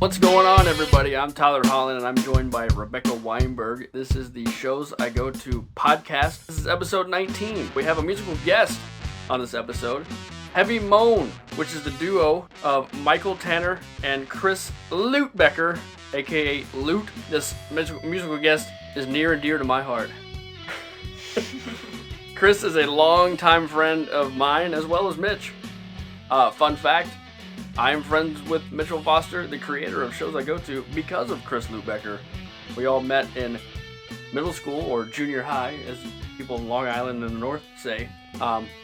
What's going on, everybody? I'm Tyler Holland, and I'm joined by Rebecca Weinberg. This is the Shows I Go To podcast. This is episode 19. We have a musical guest on this episode, Heavy Moan, which is the duo of Michael Tanner and Chris Lutebecker, aka Lute. This musical guest is near and dear to my heart. Chris is a longtime friend of mine, as well as Mitch. Fun fact, I am friends with Mitchell Foster, the creator of Shows I Go To, because of Chris Lutebecker. We all met in middle school, or junior high, as people in Long Island and the North say.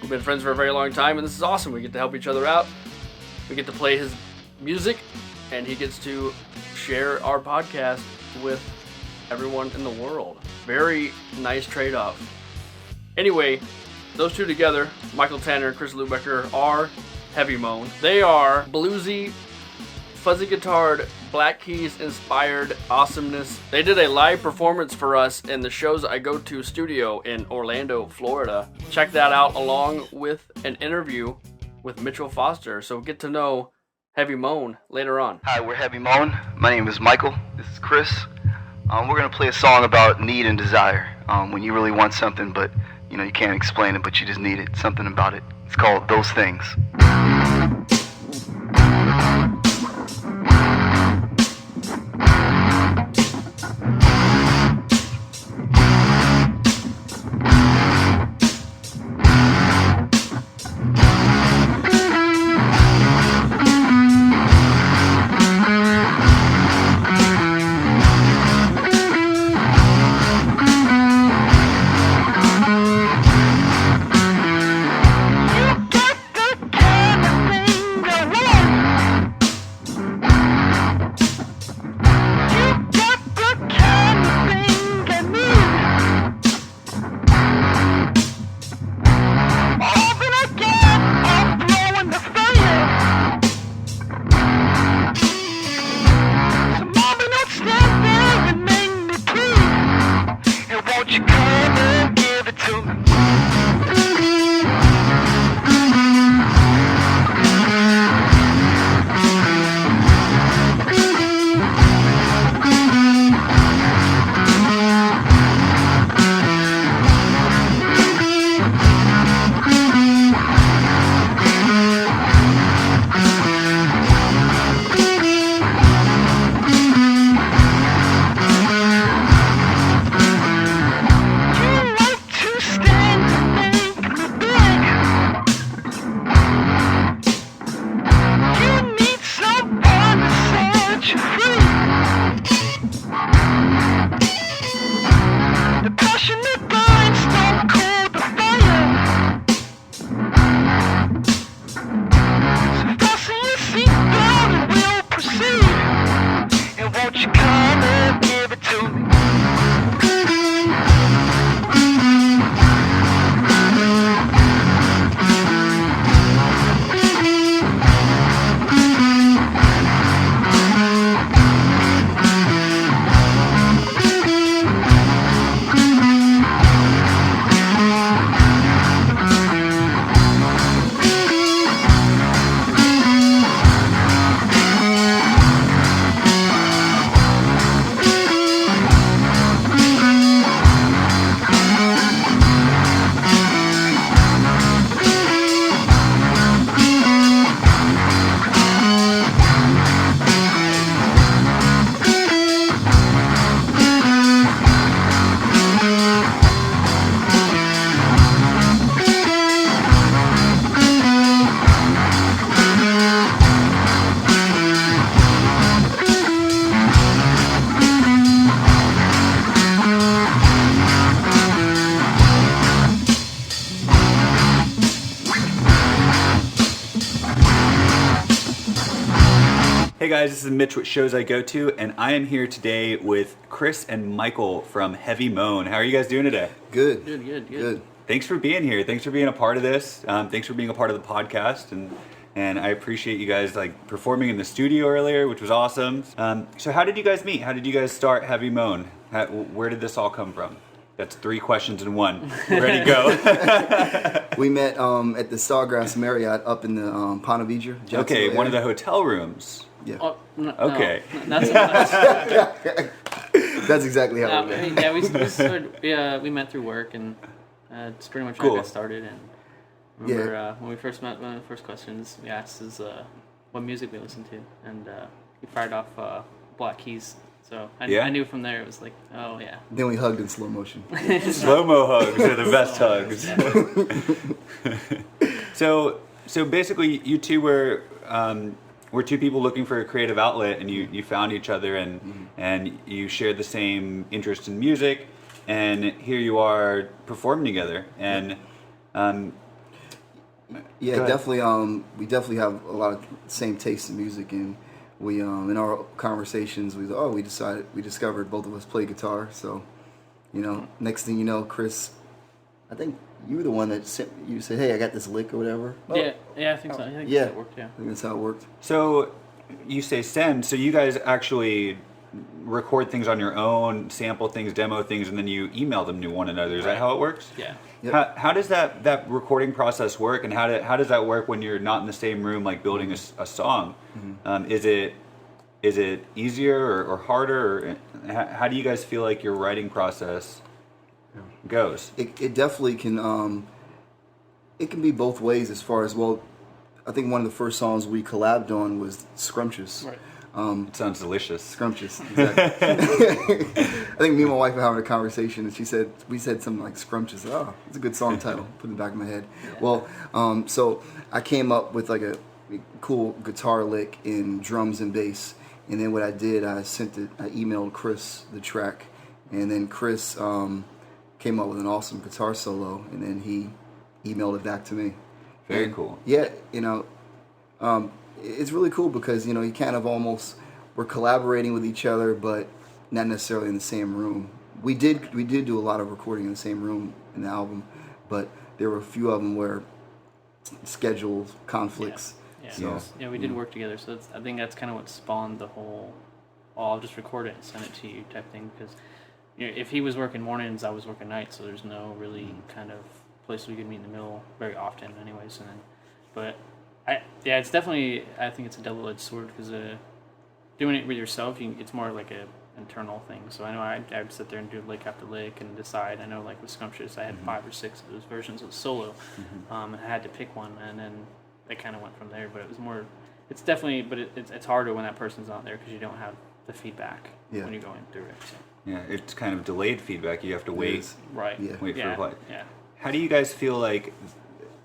We've been friends for a very long time, and this is awesome. We get to help each other out. We get to play his music, and he gets to share our podcast with everyone in the world. Very nice trade-off. Anyway, those two together, Michael Tanner and Chris Lutebecker, are Heavy Moan. They are bluesy, fuzzy guitared, Black Keys inspired awesomeness. They did a live performance for us in the Shows I Go To studio in Orlando, Florida. Check that out along with an interview with Mitchell Foster. So get to know Heavy Moan later on. Hi, we're Heavy Moan. My name is Michael. This is Chris. We're going to play a song about need and desire. When you really want something, but you can't explain it, but you just need it. Something about it. It's called Those Things. Hey guys, this is Mitch with Shows I Go To, and I am here today with Chris and Michael from Heavy Moan. How are you guys doing today? Good. Good. Thanks for being here. Thanks for being a part of this. Thanks for being a part of the podcast, and I appreciate you guys performing in the studio earlier, which was awesome. So how did you guys meet? How did you guys start Heavy Moan? Where did this all come from? That's 3 questions in one. Ready, go. We met at the Sawgrass Marriott up in the Ponte Vedra. Okay, one of the hotel rooms. Yeah. Oh, Okay. No, not so much. That's exactly how it went. Yeah, we started. We met through work, and it's pretty much how Cool. I got started. And remember when we first met, one of the first questions we asked is what music we listened to, and he fired off Black Keys. So I knew from there it was like, oh yeah. Then we hugged in slow motion. Slow-mo hugs are the best hugs. So basically, you two were two people looking for a creative outlet, and you found each other, and you shared the same interest in music, and here you are performing together. And Yeah, definitely. We definitely have a lot of same taste in music, and we in our conversations we discovered both of us play guitar. So, next thing you know, Chris, I think you were the one that said, hey, I got this lick or whatever. Yeah, I think so. I think Yeah, that worked. Yeah. I think that's how it worked. so you say send, so you guys actually record things on your own, sample things, demo things, and then you email them to one another. Is that how it works? Yeah. Yep. How does that recording process work, and how does that work when you're not in the same room, like building a song? Mm-hmm. Is it easier or harder, or how do you guys feel like your writing process goes? It definitely can. It can be both ways as far as, well, I think one of the first songs we collabed on was Scrumptious. Right. It sounds delicious. Scrumptious. Exactly. I think me and my wife were having a conversation, and we said something like Scrumptious. Oh, it's a good song title. Put it in the back of my head. Yeah. Well, so I came up with like a cool guitar lick in drums and bass, and then what I did, I emailed Chris the track, and then Chris came up with an awesome guitar solo, and then he emailed it back to me. Very cool. Yeah, it's really cool because, you kind of almost, we're collaborating with each other, but not necessarily in the same room. We did do a lot of recording in the same room in the album, but there were a few of them where schedule conflicts. Yeah. So, Yeah, we did work together, so I think that's kind of what spawned the whole, I'll just record it and send it to you type thing, because if he was working mornings, I was working nights, so there's no really kind of place we could meet in the middle very often anyways. But it's definitely, I think it's a double-edged sword, because doing it with yourself, it's more like a internal thing. So I know I'd sit there and do lick after lick and decide. I know, like with Scrumptious, I had 5 or 6 of those versions of solo, and I had to pick one, and then it kind of went from there. But it was more, it's definitely, but it's harder when that person's not there, because you don't have the feedback when you're going through it. So. Yeah, it's kind of delayed feedback. You have to wait. Right. Yeah. Wait for a play. Yeah. How do you guys feel like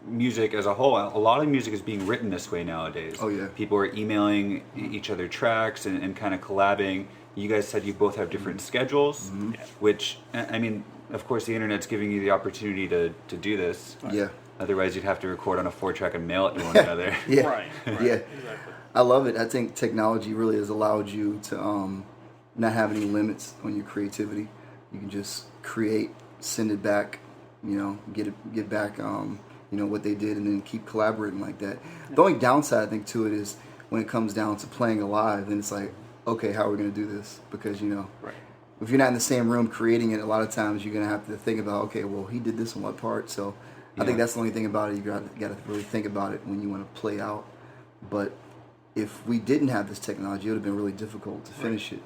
music as a whole? A lot of music is being written this way nowadays. Oh, yeah. People are emailing each other tracks and kind of collabing. You guys said you both have different schedules, which, I mean, of course, the internet's giving you the opportunity to do this. Yeah. Otherwise, you'd have to record on a 4-track and mail it to one another. Yeah. Right. Yeah. Exactly. I love it. I think technology really has allowed you to not have any limits on your creativity. You can just create, send it back, get back, what they did, and then keep collaborating like that. The only downside, I think, to it is when it comes down to playing live, then it's like, okay, how are we going to do this? Because, Right. if you're not in the same room creating it, a lot of times you're going to have to think about, okay, well, he did this on what part? So I think that's the only thing about it. You got to really think about it when you want to play out. But if we didn't have this technology, it would have been really difficult to finish it,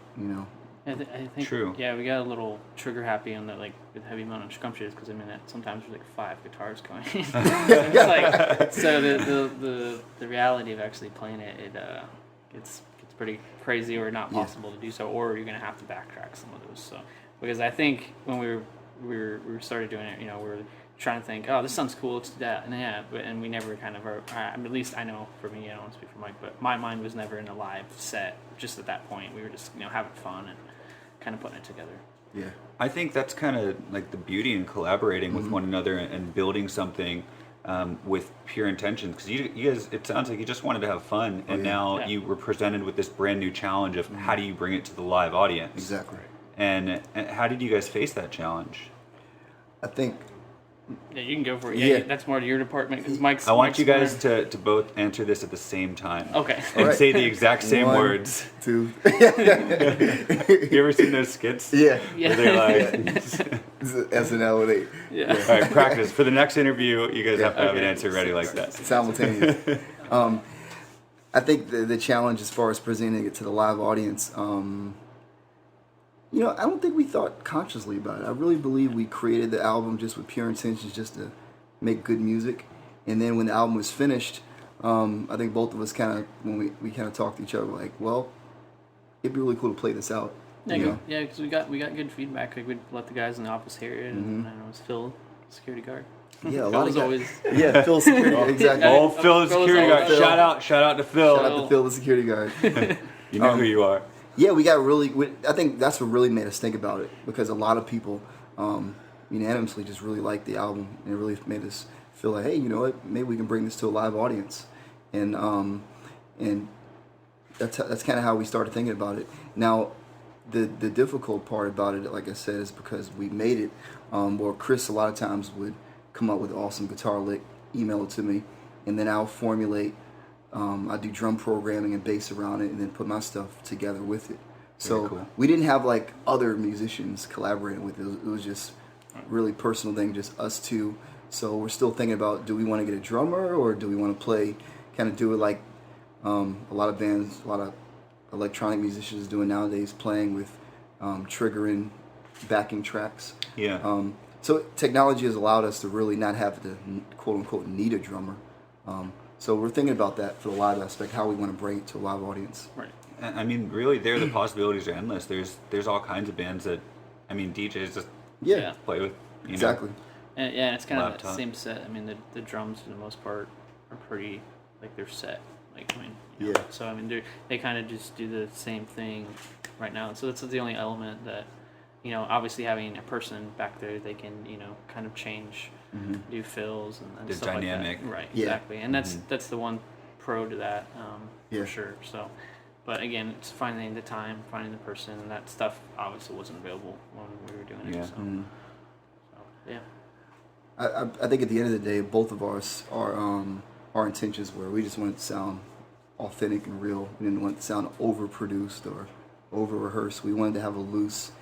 I think, True. Yeah, we got a little trigger happy on that, like with Heavy Moan and Scrumptious, because sometimes there's like 5 guitars going. It's like, so the reality of actually playing it, it's pretty crazy, or not possible to do so, or you're gonna have to backtrack some of those. So because I think when we started doing it, we were trying to think, oh, this sounds cool, let's do that, and we never kind of are. At least I know for me, I don't want to speak for Mike, but my mind was never in a live set. Just at that point, we were just having fun and kind of putting it together. Yeah. I think that's kind of like the beauty in collaborating with one another and building something with pure intentions. Because you guys, it sounds like you just wanted to have fun, and now you were presented with this brand new challenge of how do you bring it to the live audience? Exactly. And how did you guys face that challenge? I think Yeah, you can go for it. Yeah. That's more to your department, because Mike's. I want Mike's you guys to both answer this at the same time. Okay. And Alright. say the exact same 1, words. 2. You ever seen those skits? Yeah. Yeah. Where they're like, This is SNL with 8. Yeah. all right, practice. For the next interview, you guys have to have an Okay. answer ready like that. Simultaneous. I think the challenge as far as presenting it to the live audience, you know, I don't think we thought consciously about it. I really believe we created the album just with pure intentions, just to make good music. And then when the album was finished, I think both of us kind of, when we kind of talked to each other, like, well, it'd be really cool to play this out. Yeah, you know? yeah, because we got good feedback. Like we'd let the guys in the office hear it, and it was Phil, security guard. Yeah, a Phil lot was of always. Yeah, Phil security, exactly. Yeah. Oh, Phil, the security Phil's guard. always- Shout out to Phil. Shout out to Phil, the security guard. You know who you are. Yeah, we got really. I think that's what really made us think about it, because a lot of people unanimously just really liked the album, and it really made us feel like, hey, you know what? Maybe we can bring this to a live audience, and that's kind of how we started thinking about it. Now, the difficult part about it, like I said, is because we made it. Or Chris a lot of times would come up with an awesome guitar lick, email it to me, and then I'll formulate. I do drum programming and bass around it, and then put my stuff together with it. So cool. we didn't have like other musicians collaborating with it. It was just really personal thing, just us two. So we're still thinking about, do we want to get a drummer, or do we want to play, kind of do it like a lot of bands, a lot of electronic musicians doing nowadays, playing with triggering backing tracks. Yeah. So technology has allowed us to really not have to quote unquote need a drummer. So we're thinking about that for the live aspect, how we want to bring it to a live audience. Right. I mean, really, the possibilities are endless. There's all kinds of bands that, I mean, DJs just Yeah, play with. You exactly. Know, And yeah, and it's kind of Laptop. the same set. I mean, the drums for the most part are pretty, like, they're set. Like, I mean, you know, Yeah. So I mean, they kind of just do the same thing right now. So that's the only element that, you know, obviously having a person back there, they can, you know, kind of change, do fills and The stuff dynamic. like that. Right. Yeah. Exactly. And that's the one pro to that, Yeah. for sure. So, but again, it's finding the time, finding the person, and that stuff obviously wasn't available when we were doing Yeah. it. So yeah. I think at the end of the day, both of our intentions were, we just wanted to sound authentic and real. We didn't want it to sound overproduced or over rehearsed. We wanted to have a loose,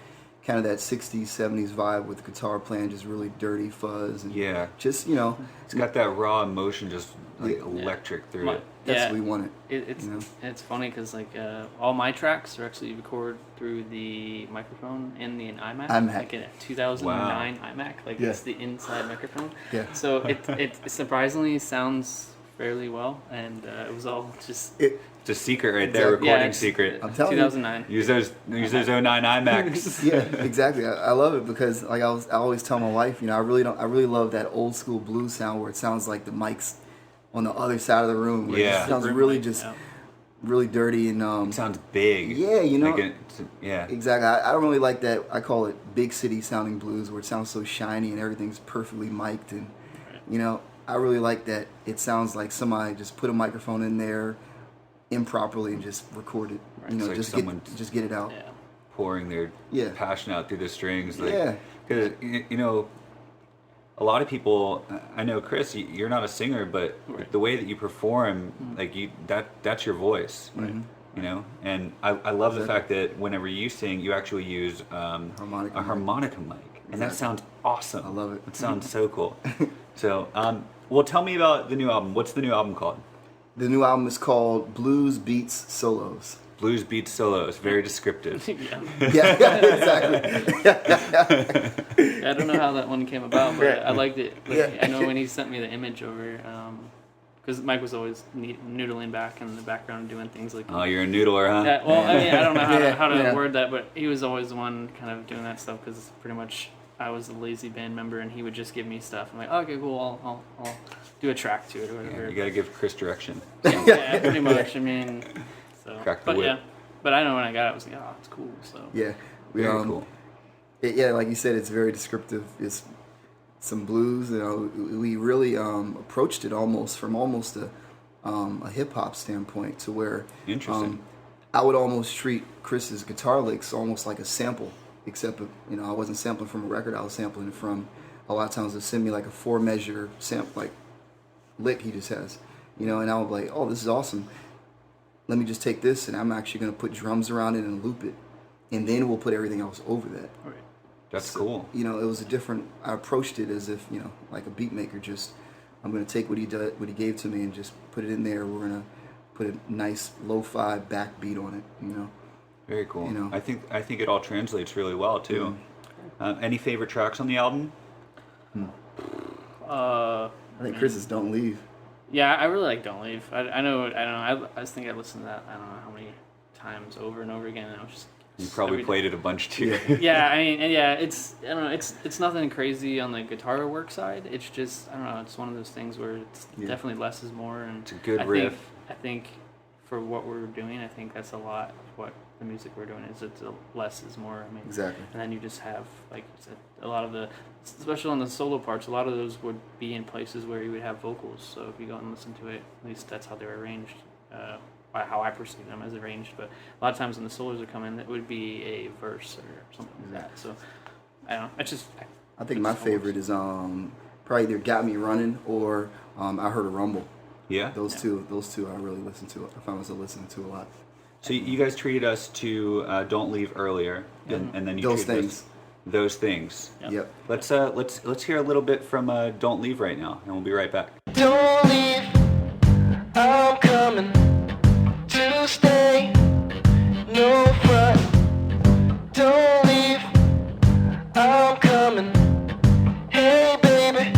kind of that 60s, 70s vibe with the guitar playing just really dirty fuzz. And Yeah. just, you know, It's got that raw emotion, just like Yeah. electric through My- it. that's yeah. what we wanted. It's you know? it's funny because like all my tracks are actually recorded through the microphone in the iMac. iMac. Like in a 2009 iMac. Like Yeah. it's the inside microphone. Yeah. So it surprisingly sounds fairly well, and it was all just It's a secret right there, Exactly. recording it's- secret. I'm telling you. 2009. Use those 09 iMacs. Yeah, exactly. I love it because, like I always tell my wife, you know, I really love that old school blues sound where it sounds like the mic's on the other side of the room. Where Yeah. it sounds Room really mic, just yeah. really dirty and It sounds big. Yeah, you know. Like yeah. Exactly. I don't really like that. I call it big city sounding blues, where it sounds so shiny and everything's perfectly mic'd. And you know, I really like that. It sounds like somebody just put a microphone in there improperly and just record it. Right. You know, It's like just get it out. Yeah. Pouring their Yeah. passion out through the strings. Like, Yeah. Because, you know, a lot of people, I know, Chris, you're not a singer, but Right. the way that you perform, like that's your voice. Right. You know, and I love the Exactly. fact that whenever you sing, you actually use Harmonica a mic. harmonica mic, and that Exactly. sounds awesome. I love it. It sounds so cool. So, well, tell me about the new album. What's the new album called? The new album is called Blues Beats Solos. Blues Beats Solos. Very descriptive. Yeah. Yeah, exactly. I don't know how that one came about, but I liked it. Like, Yeah. I know when he sent me the image over, because Mike was always noodling back in the background doing things like. Oh, you're a noodler, huh? Yeah, well, I mean, I don't know how to Yeah. word that, but he was always the one kind of doing that stuff because pretty much I was a lazy band member and he would just give me stuff. I'm like, oh, okay, cool, I'll do a track to it or Yeah, whatever. you gotta give Chris direction. Yeah, pretty much. I mean, so. Crack the but whip. yeah, but I know when I got it, I was like, oh, it's cool. So. Yeah. We, Very cool. Yeah, like you said, it's very descriptive. It's some blues. You know, we really approached it almost from a hip hop standpoint, to where Interesting. I would almost treat Chris's guitar licks almost like a sample, except you know, I wasn't sampling from a record. I was sampling it from, a lot of times they'll send me like a 4-measure like lick he just has, you know, and I would be like, oh, this is awesome. Let me just take this and I'm actually going to put drums around it and loop it, and then we'll put everything else over that. Right. That's cool. You know, it was I approached it as if, you know, like a beat maker. Just, I'm going to take what he gave to me and just put it in there. We're going to put a nice lo-fi backbeat on it, you know. Very cool. You know. I think it all translates really well too. Any favorite tracks on the album? I think Chris's Don't Leave. Yeah, I really like Don't Leave. I know. I just think I listened to that. I don't know how many times over and over again. And I was just. You probably played it a bunch too. Yeah, I mean, and yeah, it's I don't know, it's nothing crazy on the guitar work side. It's just I don't know, it's one of those things where it's definitely less is more, and it's a good riff. I think for what we're doing, I think that's a lot of what the music we're doing is. It's less is more. I mean, Exactly. And then you just have, like you said, a lot of the, especially on the solo parts, a lot of those would be in places where you would have vocals. So if you go and listen to it, at least that's how they're arranged. How I perceive them as arranged, but a lot of times when the solos would come in, it would be a verse or something like that. So I don't know. It's just. I think my favorite is probably either Got Me Running or I Heard a Rumble. Yeah. Those two I really listen to. I find myself listening to a lot. So you guys treated us to Don't Leave earlier, and then you Those treated Things. us those things. Yep. Let's hear a little bit from Don't Leave right now, and we'll be right back. Don't leave, I'm coming to stay. No front, don't leave, I'm coming. Hey baby,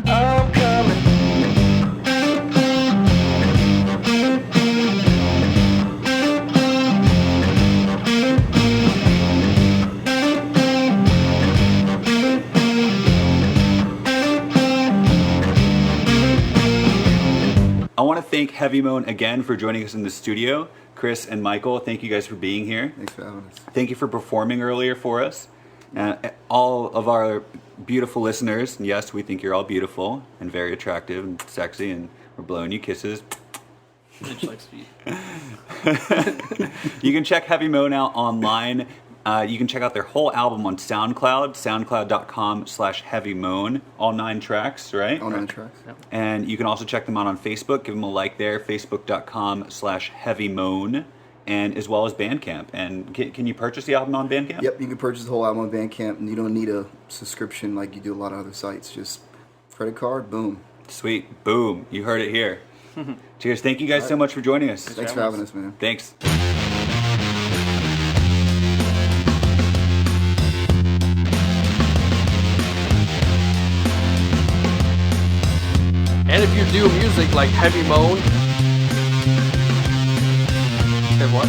I'm coming. I want to thank Heavy Moan again for joining us in the studio. Chris and Michael, thank you guys for being here. Thanks for having us. Thank you for performing earlier for us. All of our beautiful listeners, and yes, we think you're all beautiful and very attractive and sexy, and we're blowing you kisses. Mitch likes to eat. You can check Heavy Moan out online. You can check out their whole album on SoundCloud, soundcloud.com/heavymoan, all 9 tracks, right? All 9 tracks. Yep. And you can also check them out on Facebook. Give them a like there, facebook.com/heavymoan, and as well as Bandcamp. And can you purchase the album on Bandcamp? Yep, you can purchase the whole album on Bandcamp, and you don't need a subscription like you do a lot of other sites. Just credit card, boom. Sweet. Boom. You heard it here. Cheers. Thank you guys so much for joining us. Thanks for having us, man. Thanks. And if you do music like Heavy Moan, say what?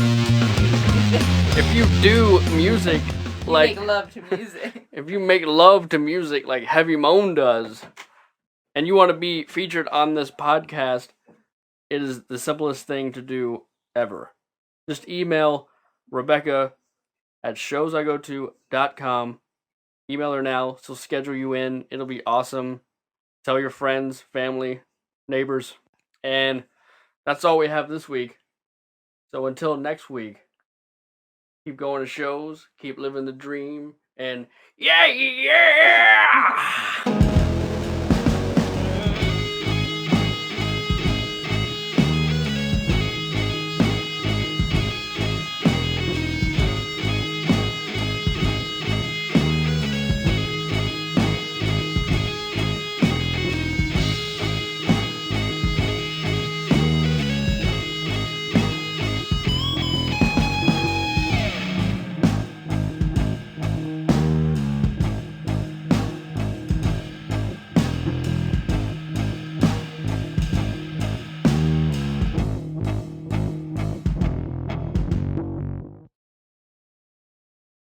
If you do music like make love to music. if you make love to music like Heavy Moan does, and you want to be featured on this podcast, it is the simplest thing to do ever. Just email Rebecca at showsigoto.com. Email her now. She'll schedule you in. It'll be awesome. Tell your friends, family, neighbors. And that's all we have this week. So until next week, keep going to shows, keep living the dream, and yeah!